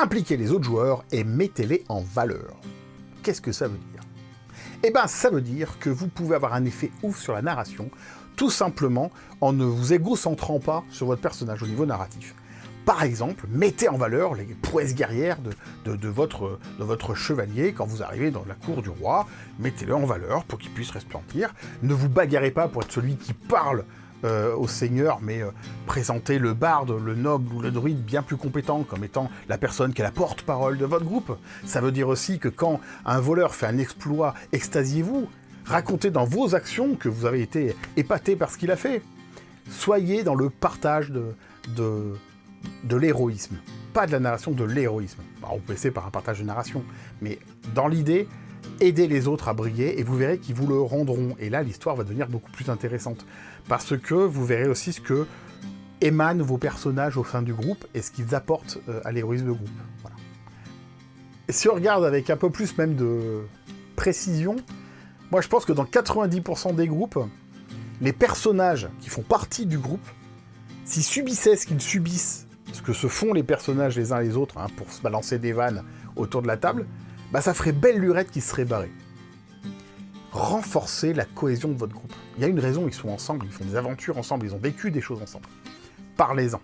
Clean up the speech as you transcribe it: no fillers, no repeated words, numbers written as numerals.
Impliquez les autres joueurs et mettez-les en valeur. Qu'est-ce que ça veut dire ? Eh bien, ça veut dire que vous pouvez avoir un effet ouf sur la narration, tout simplement en ne vous égocentrant pas sur votre personnage au niveau narratif. Par exemple, mettez en valeur les prouesses guerrières de votre chevalier quand vous arrivez dans la cour du roi. Mettez-le en valeur pour qu'il puisse resplendir. Ne vous bagarrez pas pour être celui qui parle au seigneur, mais présentez le barde, le noble ou le druide bien plus compétent comme étant la personne qui est la porte-parole de votre groupe. Ça veut dire aussi que quand un voleur fait un exploit, extasiez-vous. Racontez dans vos actions que vous avez été épaté par ce qu'il a fait. Soyez dans le partage de l'héroïsme. Pas de la narration, de l'héroïsme. Alors, on peut essayer par un partage de narration, mais dans l'idée, aidez les autres à briller et vous verrez qu'ils vous le rendront. Et là, l'histoire va devenir beaucoup plus intéressante. Parce que vous verrez aussi ce que émanent vos personnages au sein du groupe et ce qu'ils apportent à l'héroïsme de groupe. Voilà. Et si on regarde avec un peu plus même de précision, moi je pense que dans 90% des groupes, les personnages qui font partie du groupe, s'ils subissaient ce qu'ils subissent, ce que se font les personnages les uns les autres, hein, pour se balancer des vannes autour de la table, bah ça ferait belle lurette qui serait barrée. Renforcez la cohésion de votre groupe. Il y a une raison, ils sont ensemble, ils font des aventures ensemble, ils ont vécu des choses ensemble. Parlez-en.